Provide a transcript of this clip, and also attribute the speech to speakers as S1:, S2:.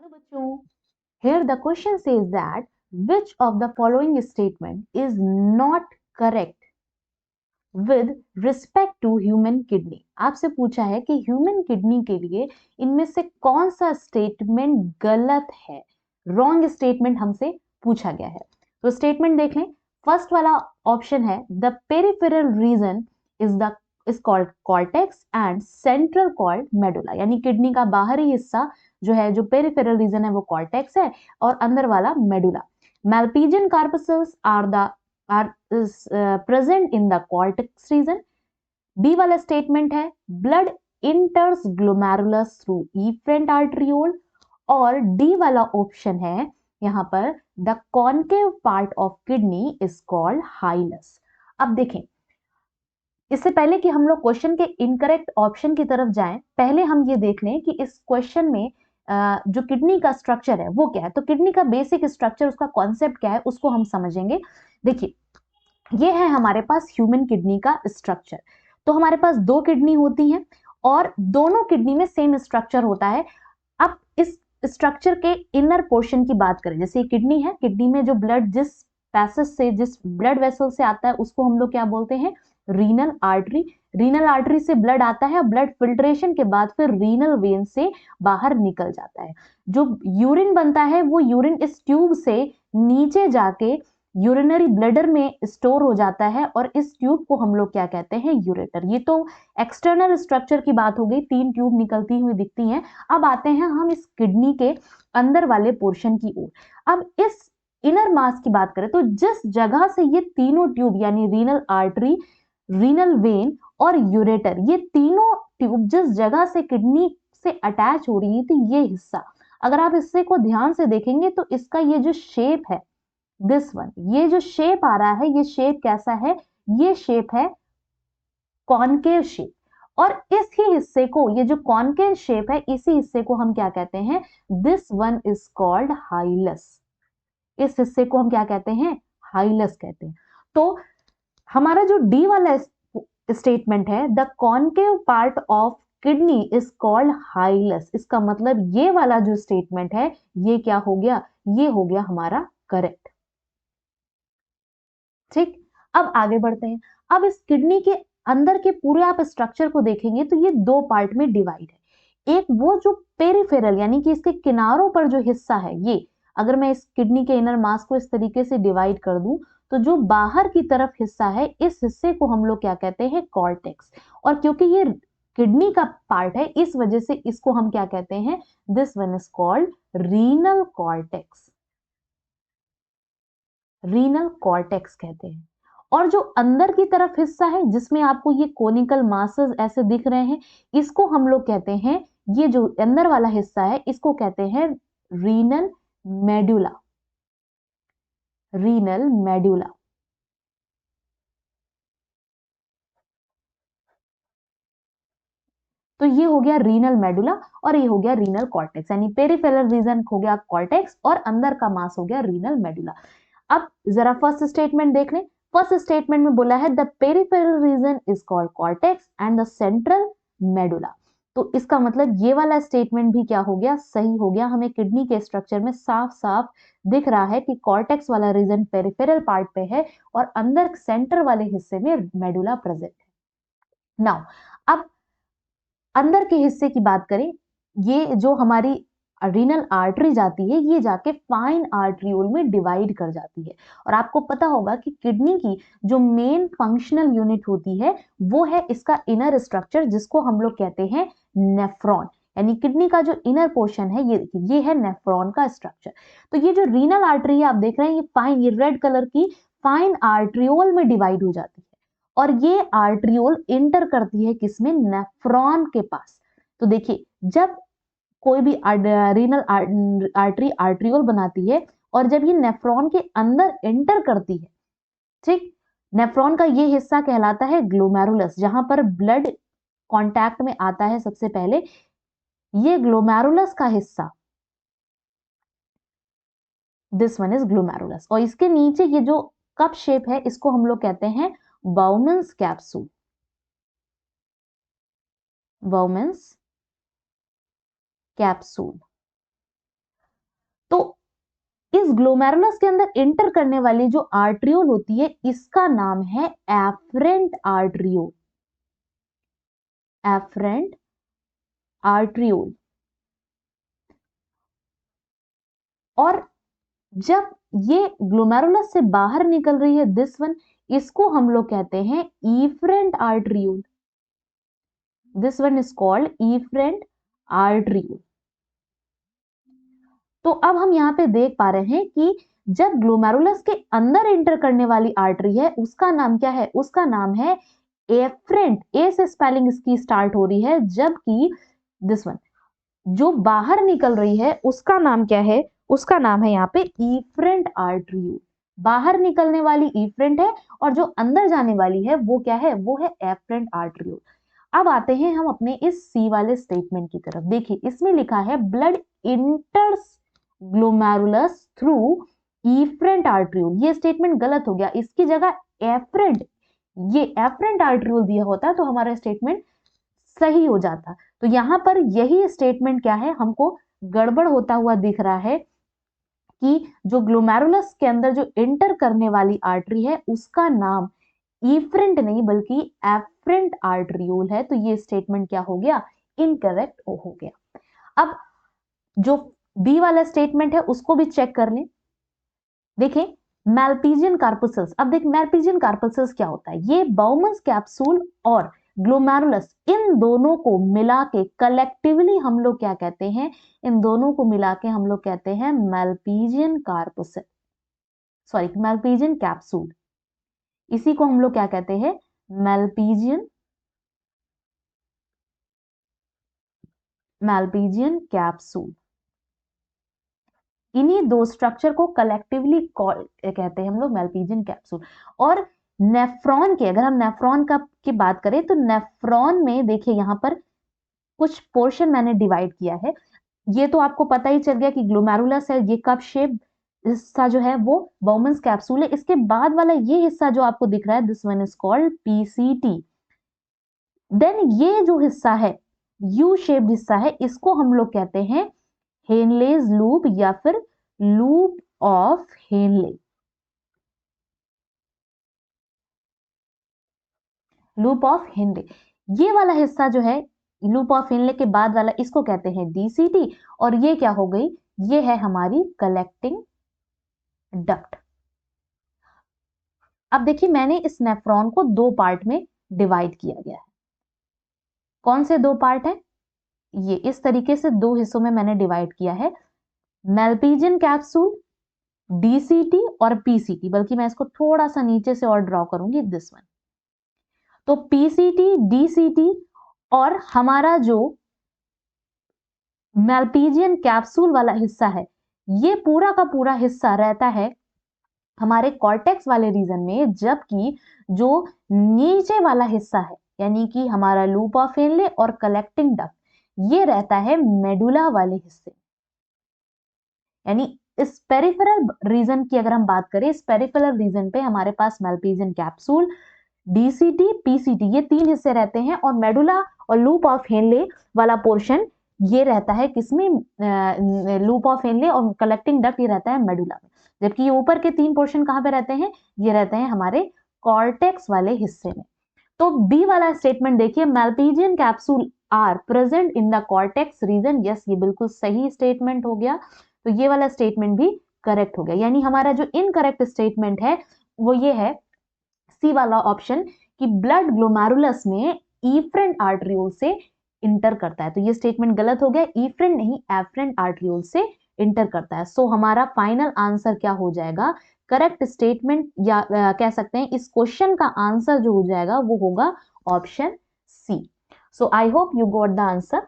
S1: Hello बच्चों, here the question says that which of the following statement is not correct with respect to human kidney। आपसे पूछा है कि human kidney के लिए इनमें से कौन सा स्टेटमेंट गलत है, रॉन्ग स्टेटमेंट हमसे पूछा गया है। तो स्टेटमेंट देख लें। फर्स्ट वाला ऑप्शन है the peripheral region is called cortex and central called medulla, यानी किडनी का बाहरी हिस्सा जो है, जो पेरिफेरल रीजन है वो कॉर्टेक्स है और अंदर वाला medulla. Malpighian corpuscles are present in the cortex region. B वाला स्टेटमेंट है blood enters glomerulus through efferent arteriole. और डी वाला ऑप्शन है यहां पर the concave part of kidney is called hilus. अब देखें, इससे पहले कि हम लोग क्वेश्चन के इनकरेक्ट ऑप्शन की तरफ जाएं, पहले हम ये देख लें कि इस क्वेश्चन में जो किडनी का स्ट्रक्चर है वो क्या है। तो किडनी का बेसिक स्ट्रक्चर, उसका कॉन्सेप्ट क्या है, उसको हम समझेंगे। देखिए, ये है हमारे पास ह्यूमन किडनी का स्ट्रक्चर। तो हमारे पास दो किडनी होती हैं और दोनों किडनी में सेम स्ट्रक्चर होता है। अब इस स्ट्रक्चर के इनर पोर्शन की बात करें, जैसे किडनी है, किडनी में जो ब्लड जिस पैसेज से, जिस ब्लड वेसल से आता है उसको हम लोग क्या बोलते हैं, रीनल आर्टरी। रीनल आर्टरी से ब्लड आता है और ब्लड फिल्ट्रेशन के बाद फिर रीनल वेन से बाहर निकल जाता है। जो यूरिन बनता है वो यूरिन इस ट्यूब से नीचे जाके यूरिनरी ब्लडर में स्टोर हो जाता है और इस ट्यूब को हम लोग क्या कहते हैं, यूरेटर। ये तो एक्सटर्नल स्ट्रक्चर की बात हो गई, 3 ट्यूब निकलती हुई दिखती हैं। अब आते हैं हम इस किडनी के अंदर वाले पोर्शन की ओर। अब इस इनर मास की बात करें तो जिस जगह से ये तीनों ट्यूब यानी रीनल आर्टरी, रीनल वेन और यूरेटर, ये तीनों ट्यूब जिस जगह से किडनी से अटैच हो रही थी, ये हिस्सा, अगर आप हिस्से को ध्यान से देखेंगे तो इसका ये जो शेप है, दिस वन, ये जो शेप आ रहा है, ये शेप कैसा है, ये शेप है कॉनकेव शेप। और इस ही हिस्से को, ये जो कॉनकेव शेप है, इसी हिस्से को हम क्या कहते हैं, दिस वन इज कॉल्ड हाइलस। इस हिस्से को हम क्या कहते हैं, हाइलस कहते हैं। तो हमारा जो डी वाला स्टेटमेंट है the concave part of kidney is called hilus, इसका मतलब ये वाला जो स्टेटमेंट है ये क्या हो गया, ये हो गया हमारा करेक्ट। ठीक, अब आगे बढ़ते हैं। अब इस किडनी के अंदर के पूरे आप स्ट्रक्चर को देखेंगे तो ये दो पार्ट में डिवाइड है। एक वो जो पेरिफेरल यानी कि इसके किनारों पर जो हिस्सा है, ये अगर मैं इस किडनी के इनर मास को इस तरीके से डिवाइड कर दूं तो जो बाहर की तरफ हिस्सा है, इस हिस्से को हम लोग क्या कहते हैं, कॉर्टेक्स। और क्योंकि ये किडनी का पार्ट है, इस वजह से इसको हम क्या कहते हैं, this one is called renal cortex. Renal cortex कहते हैं। और जो अंदर की तरफ हिस्सा है जिसमें आपको ये कोनिकल मासेस ऐसे दिख रहे हैं, इसको हम लोग कहते हैं, ये जो अंदर वाला हिस्सा है इसको कहते हैं रीनल मेडुला। Renal medulla. तो ये हो गया रीनल मेडुला और ये हो गया रीनल कॉर्टेक्स, यानी पेरिफेरल रीजन हो गया कॉर्टेक्स और अंदर का मास हो गया रीनल मेडुला। अब जरा फर्स्ट स्टेटमेंट देख लें। फर्स्ट स्टेटमेंट में बोला है the peripheral region is called cortex and the central medulla. तो इसका मतलब ये वाला स्टेटमेंट भी क्या हो गया, सही हो गया। हमें किडनी के स्ट्रक्चर में साफ साफ दिख रहा है कि कॉर्टेक्स वाला रीजन पेरिफेरल पार्ट पे है और अंदर सेंटर वाले हिस्से में मेडुला प्रेजेंट है। नाउ अब अंदर के हिस्से की बात करें, ये जो हमारी रीनल आर्टरी जाती है, ये जाके फाइन आर्टरियोल में डिवाइड कर जाती है। और आपको पता होगा कि किडनी की जो मेन फंक्शनल यूनिट होती है वो है इसका इनर स्ट्रक्चर, जिसको हम लोग कहते हैं नेफ्रॉन। यानी किडनी का जो इनर पोर्शन है, ये है नेफ्रॉन का स्ट्रक्चर। तो ये जो रीनल आर्टरी है आप देख रहे हैं, ये फाइन, ये रेड कलर की फाइन आर्टरियोल में डिवाइड हो जाती है और ये आर्टरियोल इंटर करती है किसमें, नेफ्रॉन के पास। तो देखिए, जब कोई भी रीनल आर्टरी आर्टरियोल बनाती है और जब ये नेफ्रॉन के अंदर एंटर करती है, ठीक, नेफ्रॉन का ये हिस्सा कहलाता है ग्लोमेरुलस, जहां पर ब्लड कांटेक्ट में आता है सबसे पहले। ये ग्लोमेरुलस का हिस्सा, दिस वन इज ग्लोमेरुलस, और इसके नीचे ये जो कप शेप है इसको हम लोग कहते हैं बाउमन्स कैप्सूल। बाउमन्स कैप्सूल। इस ग्लोमेरुलस के अंदर एंटर करने वाली जो आर्ट्रियोल होती है इसका नाम है एफरेंट आर्ट्रियोल, एफरेंट आर्ट्रियोल। और जब ये ग्लोमेरुलस से बाहर निकल रही है दिस वन, इसको हम लोग कहते हैं efferent arteriole. This one is called efferent arteriole. तो अब हम यहां पे देख पा रहे हैं कि जब ग्लोमेरुलस के अंदर एंटर करने वाली आर्टरी है उसका नाम क्या है, उसका नाम है एफरेंट, ए से स्पेलिंग इसकी स्टार्ट हो रही है, जबकि दिस वन जो बाहर निकल रही है उसका नाम क्या है, उसका नाम है यहाँ पे इफरेंट आर्टरियोल। बाहर निकलने वाली इफरेंट है और जो अंदर जाने वाली है वो क्या है, वो है एफरेंट आर्टरियोल। अब आते हैं हम अपने इस सी वाले स्टेटमेंट की तरफ। देखिए इसमें लिखा है blood enters glomerulus through efferent आर्टरियोल। ये स्टेटमेंट गलत हो गया, इसकी जगह एफरेंट, ये एफरेंट आर्टरियोल दिया होता तो हमारा स्टेटमेंट सही हो जाता। तो यहां पर यही स्टेटमेंट क्या है, हमको गड़बड़ होता हुआ दिख रहा है कि जो ग्लोमेरुलस के अंदर जो एंटर करने वाली आर्टरी है उसका नाम इफरेंट नहीं बल्कि एफरेंट आर्टरियोल है। तो ये स्टेटमेंट क्या हो गया, इनकरेक्ट हो गया। अब जो बी वाला स्टेटमेंट है उसको भी चेक कर लें। देखिए मैल्पीजियन कार्पोसल्स, अब देख मैल्पीजियन कार्पोसल्स क्या होता है, ये बाउमन्स कैप्सूल और ग्लोमेरुलस इन दोनों को मिला के कलेक्टिवली हम लोग क्या कहते हैं, इन दोनों को मिला के हम लोग कहते हैं मैल्पीजियन कार्पोसल, सॉरी मैल्पीजियन कैप्सूल। इसी को हम लोग क्या कहते हैं, मैल्पीजियन, मैल्पीजियन कैप्सूल। इन्हीं दो स्ट्रक्चर को कलेक्टिवली कहते हैं हम लोग मैल्पीजियन कैप्सूल। और नेफ्रॉन के, अगर हम नेफ्रॉन का की बात करें तो नेफ्रॉन में देखिए यहां पर कुछ पोर्शन मैंने डिवाइड किया है। ये तो आपको पता ही चल गया कि ग्लोमेरुलस है, ये कप शेप हिस्सा जो है वो बाउमन्स कैप्सूल है। इसके बाद वाला ये हिस्सा जो आपको दिख रहा है this one is called PCT. Then ये जो हिस्सा है यू शेप्ड हिस्सा है इसको हम लोग कहते हैं हेनलेज लूप या फिर loop of Henle, loop of Henle. ये वाला हिस्सा जो है लूप ऑफ हेनले के बाद वाला इसको कहते हैं डीसीटी। और ये क्या हो गई, ये है हमारी कलेक्टिंग डक्ट। अब देखिए मैंने इस नेफ्रॉन को दो पार्ट में डिवाइड किया गया है। कौन से दो पार्ट है, ये इस तरीके से दो हिस्सों में मैंने डिवाइड किया है, मैल्पीजियन कैप्सूल, डीसीटी और पीसीटी। बल्कि मैं इसको थोड़ा सा नीचे से और ड्रॉ करूंगी दिस वन। तो पीसीटी, डीसीटी और हमारा जो मैल्पीजियन कैप्सूल वाला हिस्सा है ये पूरा का पूरा हिस्सा रहता है हमारे कॉर्टेक्स वाले रीजन में, जबकि जो नीचे वाला हिस्सा है यानी कि हमारा लूप ऑफ हेनले और कलेक्टिंग डक्ट ये रहता है मेडुला वाले हिस्से। यानी इस पेरिफेरल रीजन की अगर हम बात करें, इस पेरिफेरल रीजन पे हमारे पास मैल्पीजियन कैप्सूल, डीसीटी, पीसीटी ये तीन हिस्से रहते हैं और मेडुला और लूप ऑफ हेनले वाला पोर्शन ये रहता है किसमें, लूप ऑफ हेनले और कलेक्टिंग डक्ट ये रहता है मेडुला में। जबकि ये ऊपर के तीन पोर्शन कहां पे रहते हैं, ये रहते हैं हमारे कॉर्टेक्स वाले हिस्से में। तो बी वाला स्टेटमेंट देखिए Malpighian capsule are present in the cortex region, yes ये बिल्कुल सही स्टेटमेंट हो गया। तो ये वाला स्टेटमेंट भी करेक्ट हो गया। यानी हमारा जो इनकरेक्ट स्टेटमेंट है वो ये है सी वाला ऑप्शन कि ब्लड ग्लोमेरुलस में इफरेंट आर्टरियोल से इंटर करता है। तो ये स्टेटमेंट गलत हो गया, इफरेंट नहीं एफरेंट आर्टरियोल से इंटर करता है। सो हमारा फाइनल आंसर क्या हो जाएगा, करेक्ट स्टेटमेंट या कह सकते हैं इस क्वेश्चन का आंसर जो हो जाएगा वो होगा option C. So I hope you got the answer.